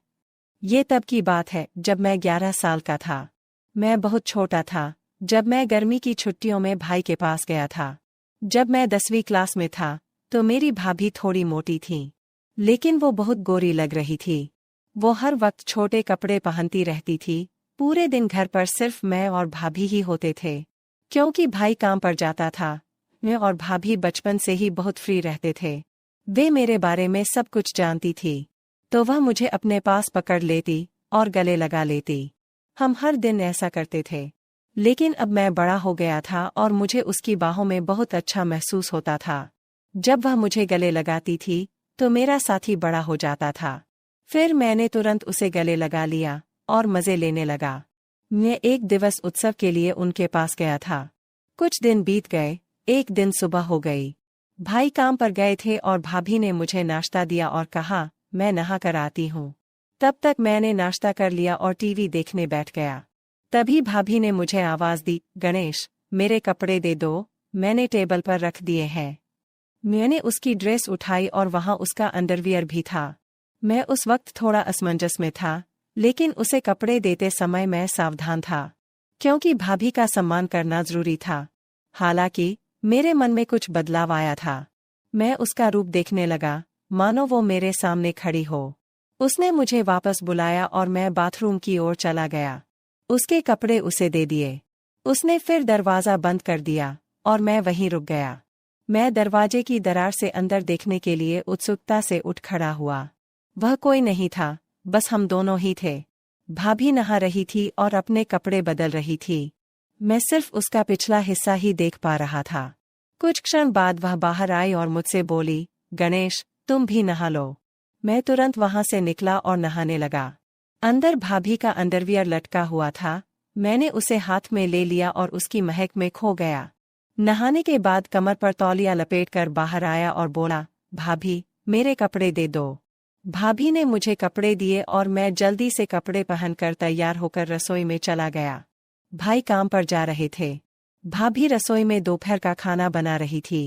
ये तब की बात है जब मैं 11 साल का था। मैं बहुत छोटा था जब मैं गर्मी की छुट्टियों में भाई के पास गया था। जब मैं 10वीं क्लास में था तो मेरी भाभी थोड़ी मोटी थी, लेकिन वो बहुत गोरी लग रही थी। वो हर वक्त छोटे कपड़े पहनती रहती थी। पूरे दिन घर पर सिर्फ मैं और भाभी ही होते थे, क्योंकि भाई काम पर जाता था। मैं और भाभी बचपन से ही बहुत फ्री रहते थे। वे मेरे बारे में सब कुछ जानती थी, तो वह मुझे अपने पास पकड़ लेती और गले लगा लेती। हम हर दिन ऐसा करते थे। लेकिन अब मैं बड़ा हो गया था और मुझे उसकी बाहों में बहुत अच्छा महसूस होता था। जब वह मुझे गले लगाती थी तो मेरा साथी बड़ा हो जाता था। फिर मैंने तुरंत उसे गले लगा लिया और मजे लेने लगा। मैं एक दिवस उत्सव के लिए उनके पास गया था। कुछ दिन बीत गए। एक दिन सुबह हो गई। भाई काम पर गए थे और भाभी ने मुझे नाश्ता दिया और कहा, मैं नहा कर आती हूँ। तब तक मैंने नाश्ता कर लिया और टीवी देखने बैठ गया। तभी भाभी ने मुझे आवाज दी, गणेश, मेरे कपड़े दे दो, मैंने टेबल पर रख दिए हैं। मैंने उसकी ड्रेस उठाई और वहाँ उसका अंडरवियर भी था। मैं उस वक्त थोड़ा असमंजस में था, लेकिन उसे कपड़े देते समय मैं सावधान था, क्योंकि भाभी का सम्मान करना जरूरी था। हालांकि मेरे मन में कुछ बदलाव आया था। मैं उसका रूप देखने लगा, मानो वो मेरे सामने खड़ी हो। उसने मुझे वापस बुलाया और मैं बाथरूम की ओर चला गया। उसके कपड़े उसे दे दिए। उसने फिर दरवाज़ा बंद कर दिया और मैं वहीं रुक गया। मैं दरवाजे की दरार से अंदर देखने के लिए उत्सुकता से उठ खड़ा हुआ। वह कोई नहीं था, बस हम दोनों ही थे। भाभी नहा रही थी और अपने कपड़े बदल रही थी। मैं सिर्फ उसका पिछला हिस्सा ही देख पा रहा था। कुछ क्षण बाद वह बाहर आई और मुझसे बोली, गणेश, तुम भी नहा लो। मैं तुरंत वहां से निकला और नहाने लगा। अंदर भाभी का अंडरवियर लटका हुआ था। मैंने उसे हाथ में ले लिया और उसकी महक में खो गया। नहाने के बाद कमर पर तौलिया लपेटकर बाहर आया और बोला, भाभी, मेरे कपड़े दे दो। भाभी ने मुझे कपड़े दिए और मैं जल्दी से कपड़े पहनकर तैयार होकर रसोई में चला गया। भाई काम पर जा रहे थे। भाभी रसोई में दोपहर का खाना बना रही थी।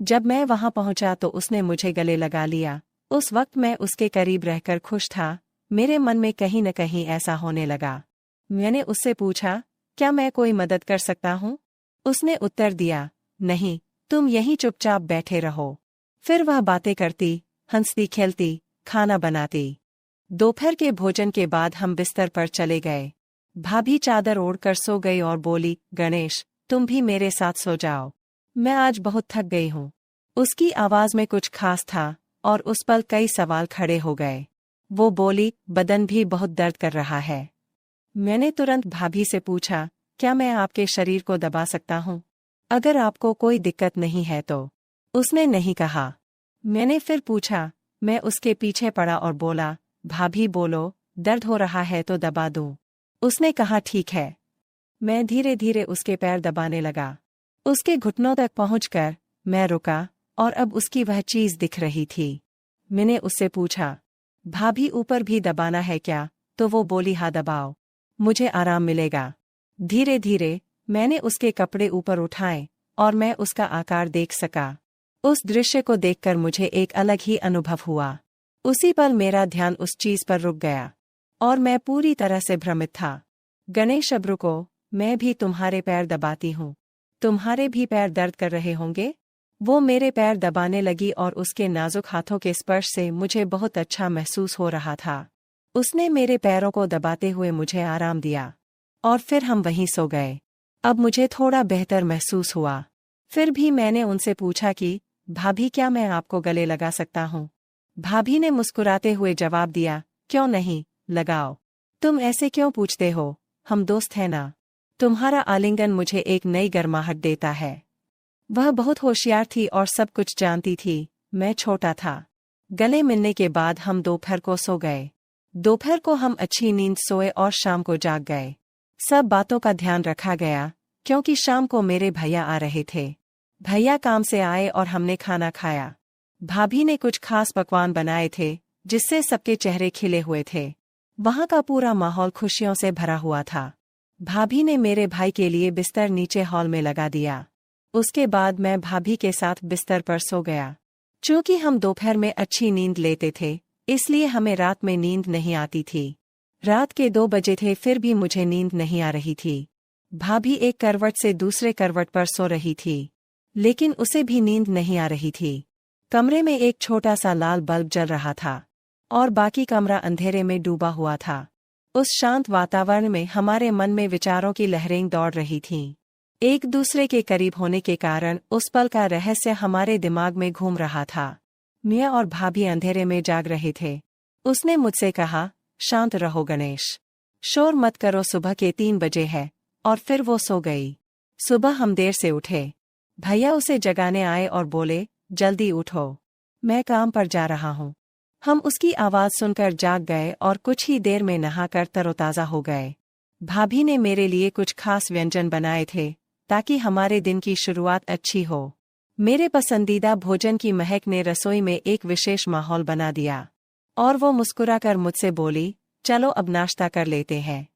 जब मैं वहां पहुंचा तो उसने मुझे गले लगा लिया। उस वक्त मैं उसके करीब रहकर खुश था। मेरे मन में कहीं न कहीं ऐसा होने लगा। मैंने उससे पूछा, क्या मैं कोई मदद कर सकता हूँ? उसने उत्तर दिया, नहीं, तुम यहीं चुपचाप बैठे रहो। फिर वह बातें करती, हंसती खेलती, खाना बनाती। दोपहर के भोजन के बाद हम बिस्तर पर चले गए। भाभी चादर ओढ़कर सो गई और बोली, गणेश, तुम भी मेरे साथ सो जाओ। मैं आज बहुत थक गई हूँ। उसकी आवाज में कुछ खास था और उस पल कई सवाल खड़े हो गए। वो बोली, बदन भी बहुत दर्द कर रहा है। मैंने तुरंत भाभी से पूछा, क्या मैं आपके शरीर को दबा सकता हूँ? अगर आपको कोई दिक्कत नहीं है तो। उसने नहीं कहा। मैंने फिर पूछा। मैं उसके पीछे पड़ा और बोला, भाभी बोलो, दर्द हो रहा है तो दबा दूं। उसने कहा, ठीक है। मैं धीरे धीरे उसके पैर दबाने लगा। उसके घुटनों तक पहुंचकर मैं रुका और अब उसकी वह चीज दिख रही थी। मैंने उससे पूछा, भाभी ऊपर भी दबाना है क्या? तो वो बोली, हाँ दबाओ, मुझे आराम मिलेगा। धीरे धीरे मैंने उसके कपड़े ऊपर उठाए और मैं उसका आकार देख सका। उस दृश्य को देखकर मुझे एक अलग ही अनुभव हुआ। उसी पल मेरा ध्यान उस चीज पर रुक गया और मैं पूरी तरह से भ्रमित था। गणेश, अब रुको, मैं भी तुम्हारे पैर दबाती हूँ। तुम्हारे भी पैर दर्द कर रहे होंगे? वो मेरे पैर दबाने लगी और उसके नाजुक हाथों के स्पर्श से मुझे बहुत अच्छा महसूस हो रहा था। उसने मेरे पैरों को दबाते हुए मुझे आराम दिया और फिर हम वहीं सो गए। अब मुझे थोड़ा बेहतर महसूस हुआ। फिर भी मैंने उनसे पूछा कि भाभी, क्या मैं आपको गले लगा सकता हूँ? भाभी ने मुस्कुराते हुए जवाब दिया, क्यों नहीं, लगाओ। तुम ऐसे क्यों पूछते हो? हम दोस्त हैं ना। तुम्हारा आलिंगन मुझे एक नई गर्माहट देता है। वह बहुत होशियार थी और सब कुछ जानती थी। मैं छोटा था। गले मिलने के बाद हम दोपहर को सो गए। दोपहर को हम अच्छी नींद सोए और शाम को जाग गए। सब बातों का ध्यान रखा गया क्योंकि शाम को मेरे भैया आ रहे थे। भैया काम से आए और हमने खाना खाया। भाभी ने कुछ खास पकवान बनाए थे जिससे सबके चेहरे खिले हुए थे। वहां का पूरा माहौल खुशियों से भरा हुआ था। भाभी ने मेरे भाई के लिए बिस्तर नीचे हॉल में लगा दिया। उसके बाद मैं भाभी के साथ बिस्तर पर सो गया। चूंकि हम दोपहर में अच्छी नींद लेते थे, इसलिए हमें रात में नींद नहीं आती थी। रात के 2 बजे थे, फिर भी मुझे नींद नहीं आ रही थी। भाभी एक करवट से दूसरे करवट पर सो रही थी, लेकिन उसे भी नींद नहीं आ रही थी। कमरे में एक छोटा सा लाल बल्ब जल रहा था और बाकी कमरा अंधेरे में डूबा हुआ था। उस शांत वातावरण में हमारे मन में विचारों की लहरें दौड़ रही थीं। एक दूसरे के करीब होने के कारण उस पल का रहस्य हमारे दिमाग में घूम रहा था। मैं और भाभी अंधेरे में जाग रहे थे। उसने मुझसे कहा, शांत रहो गणेश, शोर मत करो, सुबह के 3 बजे है। और फिर वो सो गई। सुबह हम देर से उठे। भैया उसे जगाने आए और बोले, जल्दी उठो, मैं काम पर जा रहा हूँ। हम उसकी आवाज सुनकर जाग गए और कुछ ही देर में नहाकर तरोताजा हो गए। भाभी ने मेरे लिए कुछ खास व्यंजन बनाए थे ताकि हमारे दिन की शुरुआत अच्छी हो। मेरे पसंदीदा भोजन की महक ने रसोई में एक विशेष माहौल बना दिया और वो मुस्कुराकर मुझसे बोली, चलो अब नाश्ता कर लेते हैं।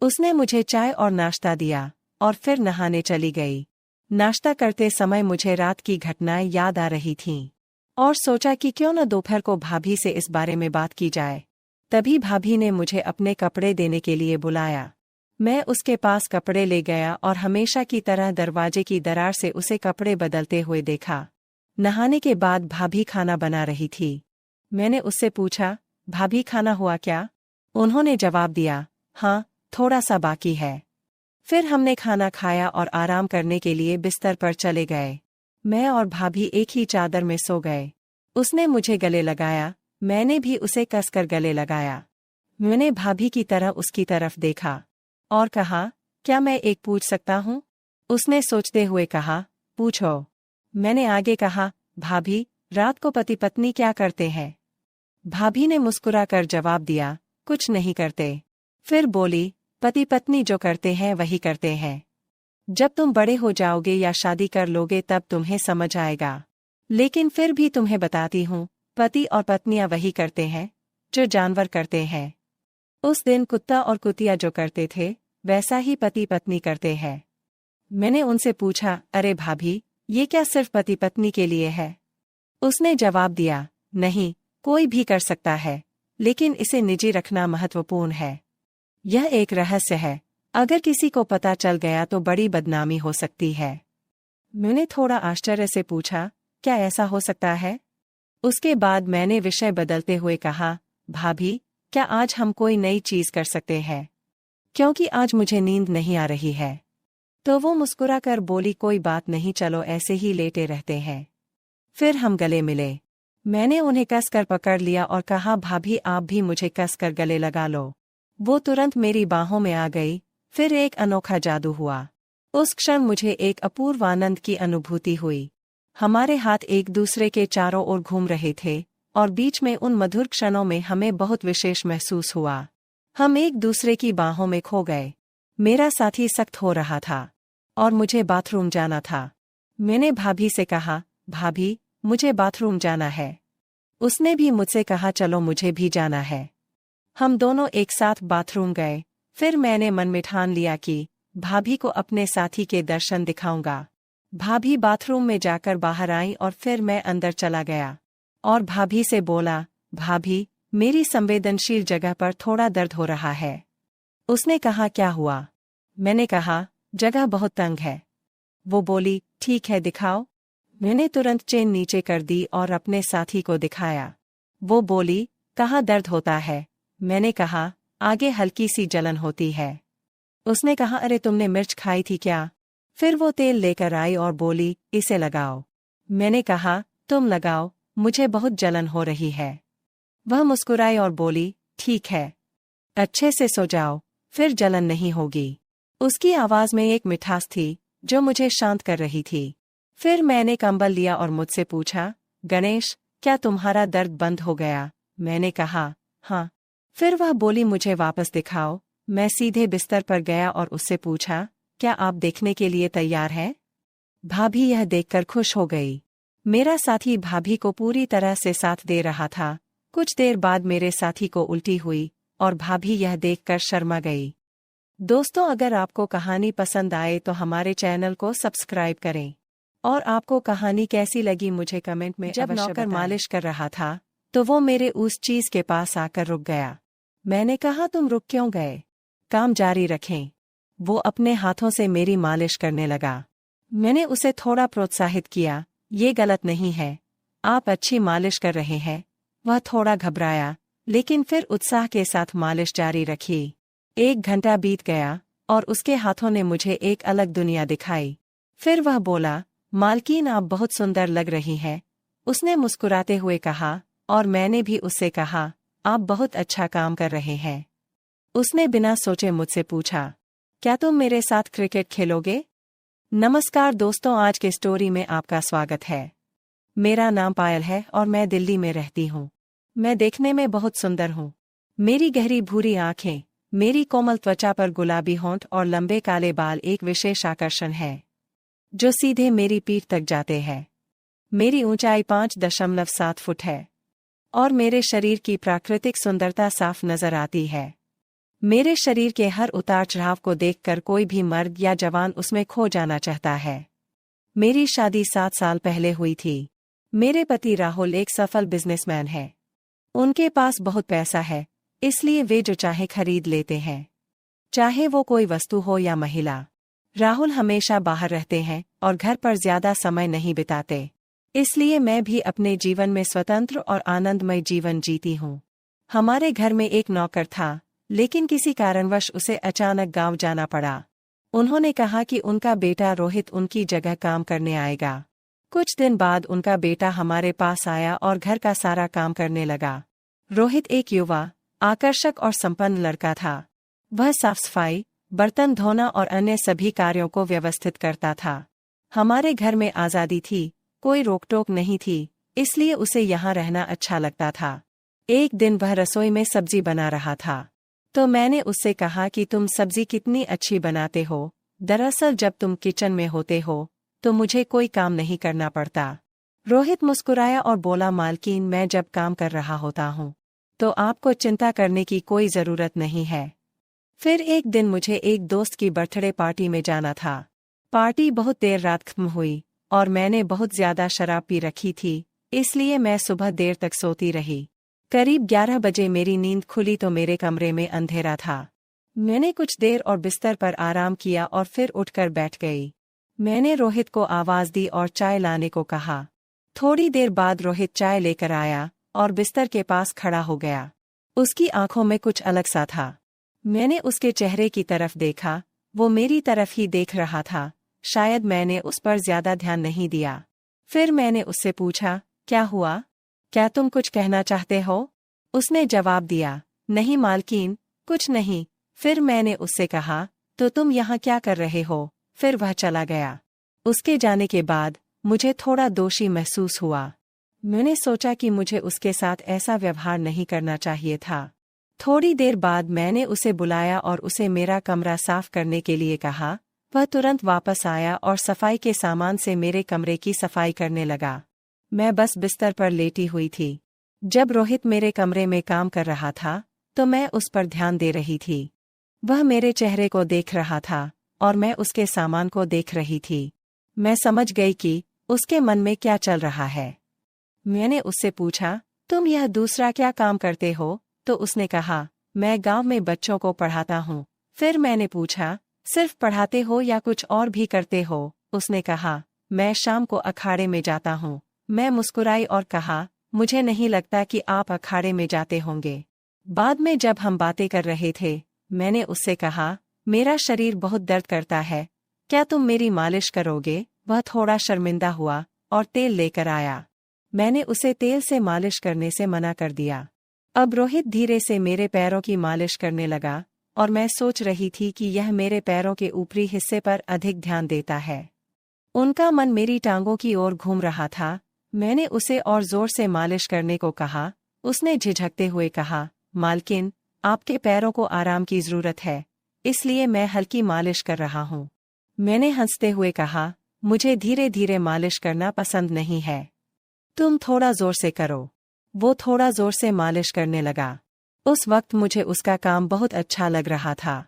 उसने मुझे चाय और नाश्ता दिया और फिर नहाने चली गई। नाश्ता करते समय मुझे रात की घटनाएं याद आ रही थीं और सोचा कि क्यों न दोपहर को भाभी से इस बारे में बात की जाए। तभी भाभी ने मुझे अपने कपड़े देने के लिए बुलाया। मैं उसके पास कपड़े ले गया और हमेशा की तरह दरवाजे की दरार से उसे कपड़े बदलते हुए देखा। नहाने के बाद भाभी खाना बना रही थी। मैंने उससे पूछा, भाभी खाना हुआ क्या? उन्होंने जवाब दिया, हाँ, थोड़ा सा बाकी है। फिर हमने खाना खाया और आराम करने के लिए बिस्तर पर चले गए। मैं और भाभी एक ही चादर में सो गए। उसने मुझे गले लगाया, मैंने भी उसे कसकर गले लगाया। मैंने भाभी की तरह उसकी तरफ देखा और कहा, क्या मैं एक पूछ सकता हूँ? उसने सोचते हुए कहा, पूछो। मैंने आगे कहा, भाभी, रात को पति पत्नी क्या करते हैं? भाभी ने मुस्कुराकर जवाब दिया, कुछ नहीं करते। फिर बोली, पति पत्नी जो करते हैं वही करते हैं। जब तुम बड़े हो जाओगे या शादी कर लोगे तब तुम्हें समझ आएगा। लेकिन फिर भी तुम्हें बताती हूँ, पति और पत्नियां वही करते हैं जो जानवर करते हैं। उस दिन कुत्ता और कुतिया जो करते थे वैसा ही पति पत्नी करते हैं। मैंने उनसे पूछा, अरे भाभी, ये क्या सिर्फ पति पत्नी के लिए है? उसने जवाब दिया, नहीं, कोई भी कर सकता है, लेकिन इसे निजी रखना महत्वपूर्ण है। यह एक रहस्य है, अगर किसी को पता चल गया तो बड़ी बदनामी हो सकती है। मैंने थोड़ा आश्चर्य से पूछा, क्या ऐसा हो सकता है? उसके बाद मैंने विषय बदलते हुए कहा, भाभी, क्या आज हम कोई नई चीज कर सकते हैं? क्योंकि आज मुझे नींद नहीं आ रही है। तो वो मुस्कुराकर बोली, कोई बात नहीं, चलो ऐसे ही लेटे रहते हैं। फिर हम गले मिले। मैंने उन्हें कसकर पकड़ लिया और कहा, भाभी आप भी मुझे कसकर गले लगा लो। वो तुरंत मेरी बाहों में आ गई। फिर एक अनोखा जादू हुआ। उस क्षण मुझे एक अपूर्व आनंद की अनुभूति हुई। हमारे हाथ एक दूसरे के चारों ओर घूम रहे थे और बीच में उन मधुर क्षणों में हमें बहुत विशेष महसूस हुआ। हम एक दूसरे की बाहों में खो गए। मेरा साथी सख्त हो रहा था और मुझे बाथरूम जाना था। मैंने भाभी से कहा, भाभी, मुझे बाथरूम जाना है। उसने भी मुझसे कहा, चलो मुझे भी जाना है। हम दोनों एक साथ बाथरूम गए। फिर मैंने मन में ठान लिया कि भाभी को अपने साथी के दर्शन दिखाऊंगा। भाभी बाथरूम में जाकर बाहर आई और फिर मैं अंदर चला गया और भाभी से बोला, भाभी, मेरी संवेदनशील जगह पर थोड़ा दर्द हो रहा है। उसने कहा, क्या हुआ? मैंने कहा, जगह बहुत तंग है। वो बोली, ठीक है, दिखाओ। मैंने तुरंत चेन नीचे कर दी और अपने साथी को दिखाया। वो बोली, कहाँ दर्द होता है? मैंने कहा, आगे हल्की सी जलन होती है। उसने कहा, अरे तुमने मिर्च खाई थी क्या? फिर वो तेल लेकर आई और बोली, इसे लगाओ। मैंने कहा, तुम लगाओ, मुझे बहुत जलन हो रही है। वह मुस्कुराई और बोली, ठीक है, अच्छे से सो जाओ, फिर जलन नहीं होगी। उसकी आवाज में एक मिठास थी जो मुझे शांत कर रही थी। फिर मैंने कंबल लिया और मुझसे पूछा, गणेश, क्या तुम्हारा दर्द बंद हो गया? मैंने कहा, हाँ। फिर वह बोली, मुझे वापस दिखाओ। मैं सीधे बिस्तर पर गया और उससे पूछा, क्या आप देखने के लिए तैयार हैं? भाभी यह देखकर खुश हो गई। मेरा साथी भाभी को पूरी तरह से साथ दे रहा था। कुछ देर बाद मेरे साथी को उल्टी हुई और भाभी यह देखकर शर्मा गई। दोस्तों, अगर आपको कहानी पसंद आए तो हमारे चैनल को सब्सक्राइब करें और आपको कहानी कैसी लगी मुझे कमेंट में अवश्य बताएं। जब नौकर मालिश कर रहा था तो वो मेरे उस चीज के पास आकर रुक गया। मैंने कहा, तुम रुक क्यों गए? काम जारी रखें। वो अपने हाथों से मेरी मालिश करने लगा। मैंने उसे थोड़ा प्रोत्साहित किया, ये गलत नहीं है, आप अच्छी मालिश कर रहे हैं। वह थोड़ा घबराया, लेकिन फिर उत्साह के साथ मालिश जारी रखी। 1 घंटा बीत गया और उसके हाथों ने मुझे एक अलग दुनिया दिखाई। फिर वह बोला, मालकिन, आप बहुत सुंदर लग रही हैं। उसने मुस्कुराते हुए कहा और मैंने भी उससे कहा, आप बहुत अच्छा काम कर रहे हैं। उसने बिना सोचे मुझसे पूछा, क्या तुम मेरे साथ क्रिकेट खेलोगे? नमस्कार दोस्तों, आज के स्टोरी में आपका स्वागत है। मेरा नाम पायल है और मैं दिल्ली में रहती हूँ। मैं देखने में बहुत सुंदर हूँ। मेरी गहरी भूरी आंखें, मेरी कोमल त्वचा पर गुलाबी होंठ और लंबे काले बाल एक विशेष आकर्षण है जो सीधे मेरी पीठ तक जाते हैं। मेरी ऊंचाई 5.7 फुट है और मेरे शरीर की प्राकृतिक सुंदरता साफ नजर आती है। मेरे शरीर के हर उतार चढ़ाव को देखकर कोई भी मर्द या जवान उसमें खो जाना चाहता है। मेरी शादी 7 साल पहले हुई थी। मेरे पति राहुल एक सफल बिजनेसमैन है। उनके पास बहुत पैसा है, इसलिए वे जो चाहे खरीद लेते हैं, चाहे वो कोई वस्तु हो या महिला। राहुल हमेशा बाहर रहते हैं और घर पर ज्यादा समय नहीं बिताते, इसलिए मैं भी अपने जीवन में स्वतंत्र और आनंदमय जीवन जीती हूँ। हमारे घर में एक नौकर था, लेकिन किसी कारणवश उसे अचानक गांव जाना पड़ा। उन्होंने कहा कि उनका बेटा रोहित उनकी जगह काम करने आएगा। कुछ दिन बाद उनका बेटा हमारे पास आया और घर का सारा काम करने लगा। रोहित एक युवा, आकर्षक और संपन्न लड़का था। वह साफ सफाई, बर्तन धोना और अन्य सभी कार्यों को व्यवस्थित करता था। हमारे घर में आज़ादी थी, कोई रोक-टोक नहीं थी, इसलिए उसे यहाँ रहना अच्छा लगता था। एक दिन वह रसोई में सब्जी बना रहा था, तो मैंने उससे कहा कि तुम सब्जी कितनी अच्छी बनाते हो। दरअसल जब तुम किचन में होते हो तो मुझे कोई काम नहीं करना पड़ता। रोहित मुस्कुराया और बोला, मालकिन, मैं जब काम कर रहा होता हूँ तो आपको चिंता करने की कोई ज़रूरत नहीं है। फिर एक दिन मुझे एक दोस्त की बर्थडे पार्टी में जाना था। पार्टी बहुत देर रात खत्म हुई और मैंने बहुत ज़्यादा शराब पी रखी थी, इसलिए मैं सुबह देर तक सोती रही। करीब 11 बजे मेरी नींद खुली तो मेरे कमरे में अंधेरा था। मैंने कुछ देर और बिस्तर पर आराम किया और फिर उठकर बैठ गई। मैंने रोहित को आवाज़ दी और चाय लाने को कहा। थोड़ी देर बाद रोहित चाय लेकर आया और बिस्तर के पास खड़ा हो गया। उसकी आंखों में कुछ अलग सा था। मैंने उसके चेहरे की तरफ देखा, वो मेरी तरफ ही देख रहा था। शायद मैंने उस पर ज्यादा ध्यान नहीं दिया। फिर मैंने उससे पूछा, क्या हुआ? क्या तुम कुछ कहना चाहते हो? उसने जवाब दिया, नहीं मालकिन, कुछ नहीं। फिर मैंने उससे कहा, तो तुम यहाँ क्या कर रहे हो? फिर वह चला गया। उसके जाने के बाद मुझे थोड़ा दोषी महसूस हुआ। मैंने सोचा कि मुझे उसके साथ ऐसा व्यवहार नहीं करना चाहिए था। थोड़ी देर बाद मैंने उसे बुलाया और उसे मेरा कमरा साफ करने के लिए कहा। वह तुरंत वापस आया और सफाई के सामान से मेरे कमरे की सफाई करने लगा। मैं बस बिस्तर पर लेटी हुई थी। जब रोहित मेरे कमरे में काम कर रहा था तो मैं उस पर ध्यान दे रही थी। वह मेरे चेहरे को देख रहा था और मैं उसके सामान को देख रही थी। मैं समझ गई कि उसके मन में क्या चल रहा है। मैंने उससे पूछा, तुम यह दूसरा क्या काम करते हो? तो उसने कहा, मैं गांव में बच्चों को पढ़ाता हूँ। फिर मैंने पूछा, सिर्फ पढ़ाते हो या कुछ और भी करते हो? उसने कहा, मैं शाम को अखाड़े में जाता हूँ। मैं मुस्कुराई और कहा, मुझे नहीं लगता कि आप अखाड़े में जाते होंगे। बाद में जब हम बातें कर रहे थे, मैंने उससे कहा, मेरा शरीर बहुत दर्द करता है, क्या तुम मेरी मालिश करोगे? वह थोड़ा शर्मिंदा हुआ और तेल लेकर आया। मैंने उसे तेल से मालिश करने से मना कर दिया। अब रोहित धीरे से मेरे पैरों की मालिश करने लगा और मैं सोच रही थी कि यह मेरे पैरों के ऊपरी हिस्से पर अधिक ध्यान देता है। उनका मन मेरी टांगों की ओर घूम रहा था। मैंने उसे और जोर से मालिश करने को कहा। उसने झिझकते हुए कहा, मालकिन, आपके पैरों को आराम की जरूरत है, इसलिए मैं हल्की मालिश कर रहा हूँ। मैंने हंसते हुए कहा, मुझे धीरे धीरे मालिश करना पसंद नहीं है, तुम थोड़ा जोर से करो। वो थोड़ा जोर से मालिश करने लगा। उस वक्त मुझे उसका काम बहुत अच्छा लग रहा था।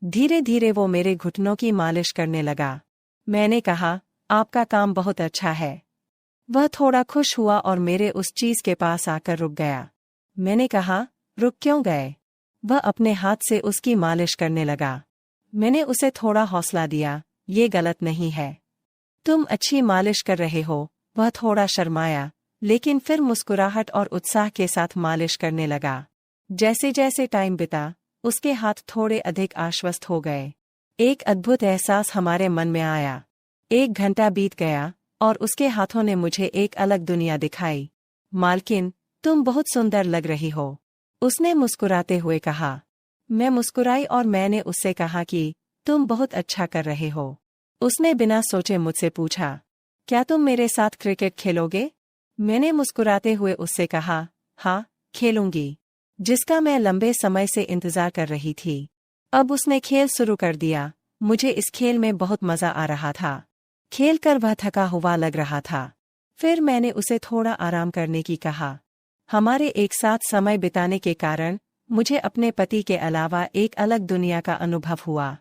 धीरे धीरे वो मेरे घुटनों की मालिश करने लगा। मैंने कहा, आपका काम बहुत अच्छा है। वह थोड़ा खुश हुआ और मेरे उस चीज के पास आकर रुक गया। मैंने कहा, रुक क्यों गए? वह अपने हाथ से उसकी मालिश करने लगा। मैंने उसे थोड़ा हौसला दिया, ये गलत नहीं है, तुम अच्छी मालिश कर रहे हो। वह थोड़ा शर्माया, लेकिन फिर मुस्कुराहट और उत्साह के साथ मालिश करने लगा। जैसे जैसे टाइम बिता, उसके हाथ थोड़े अधिक आश्वस्त हो गए। एक अद्भुत एहसास हमारे मन में आया। 1 घंटा बीत गया और उसके हाथों ने मुझे एक अलग दुनिया दिखाई। मालकिन, तुम बहुत सुंदर लग रही हो, उसने मुस्कुराते हुए कहा। मैं मुस्कुराई और मैंने उससे कहा कि तुम बहुत अच्छा कर रहे हो। उसने बिना सोचे मुझसे पूछा, क्या तुम मेरे साथ क्रिकेट खेलोगे? मैंने मुस्कुराते हुए उससे कहा, हाँ, खेलूंगी, जिसका मैं लंबे समय से इंतजार कर रही थी। अब उसने खेल शुरू कर दिया। मुझे इस खेल में बहुत मजा आ रहा था। खेलकर वह थका हुआ लग रहा था। फिर मैंने उसे थोड़ा आराम करने की कहा। हमारे एक साथ समय बिताने के कारण मुझे अपने पति के अलावा एक अलग दुनिया का अनुभव हुआ।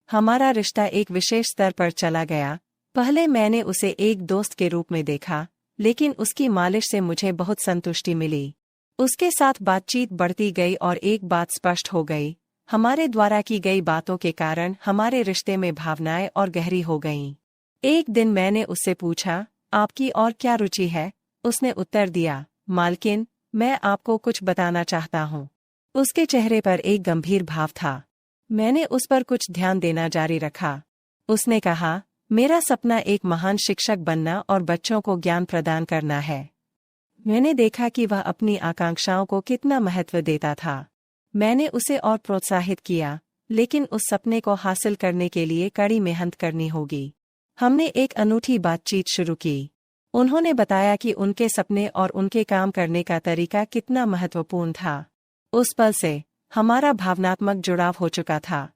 हमारा रिश्ता एक विशेष स्तर पर चला गया। पहले मैंने उसे एक दोस्त के रूप में देखा, लेकिन उसकी मालिश से मुझे बहुत संतुष्टि मिली। उसके साथ बातचीत बढ़ती गई और एक बात स्पष्ट हो गई, हमारे द्वारा की गई बातों के कारण हमारे रिश्ते में भावनाएं और गहरी हो गईं। एक दिन मैंने उससे पूछा, आपकी और क्या रुचि है? उसने उत्तर दिया, मालकिन, मैं आपको कुछ बताना चाहता हूँ। उसके चेहरे पर एक गंभीर भाव था। मैंने उस पर कुछ ध्यान देना जारी रखा। उसने कहा, मेरा सपना एक महान शिक्षक बनना और बच्चों को ज्ञान प्रदान करना है। मैंने देखा कि वह अपनी आकांक्षाओं को कितना महत्व देता था। मैंने उसे और प्रोत्साहित किया, लेकिन उस सपने को हासिल करने के लिए कड़ी मेहनत करनी होगी। हमने एक अनूठी बातचीत शुरू की। उन्होंने बताया कि उनके सपने और उनके काम करने का तरीका कितना महत्वपूर्ण था। उस पल से हमारा भावनात्मक जुड़ाव हो चुका था।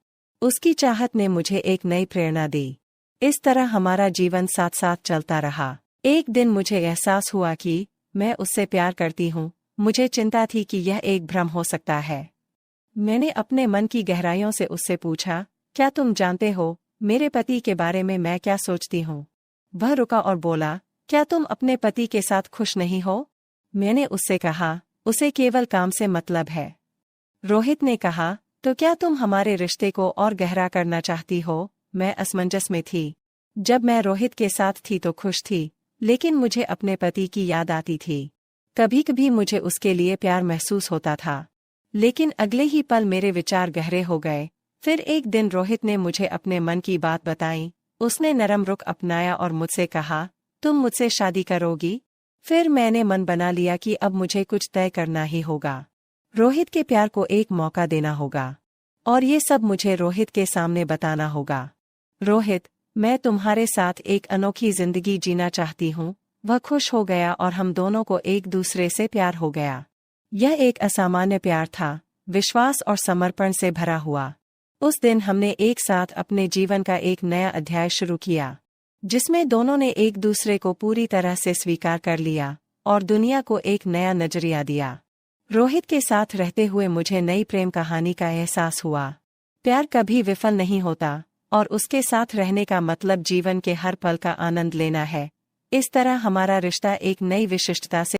उसकी चाहत ने मुझे एक नई प्रेरणा दी। इस तरह हमारा जीवन साथ साथ चलता रहा। एक दिन मुझे एहसास हुआ कि मैं उससे प्यार करती हूँ। मुझे चिंता थी कि यह एक भ्रम हो सकता है। मैंने अपने मन की गहराइयों से उससे पूछा, क्या तुम जानते हो मेरे पति के बारे में मैं क्या सोचती हूँ? वह रुका और बोला, क्या तुम अपने पति के साथ खुश नहीं हो? मैंने उससे कहा, उसे केवल काम से मतलब है। रोहित ने कहा, तो क्या तुम हमारे रिश्ते को और गहरा करना चाहती हो? मैं असमंजस में थी। जब मैं रोहित के साथ थी तो खुश थी, लेकिन मुझे अपने पति की याद आती थी। कभी कभी मुझे उसके लिए प्यार महसूस होता था, लेकिन अगले ही पल मेरे विचार गहरे हो गए। फिर एक दिन रोहित ने मुझे अपने मन की बात बताई। उसने नरम रुख अपनाया और मुझसे कहा, तुम मुझसे शादी करोगी? फिर मैंने मन बना लिया कि अब मुझे कुछ तय करना ही होगा। रोहित के प्यार को एक मौका देना होगा, और ये सब मुझे रोहित के सामने बताना होगा। रोहित, मैं तुम्हारे साथ एक अनोखी जिंदगी जीना चाहती हूँ। वह खुश हो गया और हम दोनों को एक दूसरे से प्यार हो गया। यह एक असामान्य प्यार था, विश्वास और समर्पण से भरा हुआ। उस दिन हमने एक साथ अपने जीवन का एक नया अध्याय शुरू किया, जिसमें दोनों ने एक दूसरे को पूरी तरह से स्वीकार कर लिया और दुनिया को एक नया नजरिया दिया। रोहित के साथ रहते हुए मुझे नई प्रेम कहानी का एहसास हुआ। प्यार कभी विफल नहीं होता, और उसके साथ रहने का मतलब जीवन के हर पल का आनंद लेना है। इस तरह हमारा रिश्ता एक नई विशिष्टता से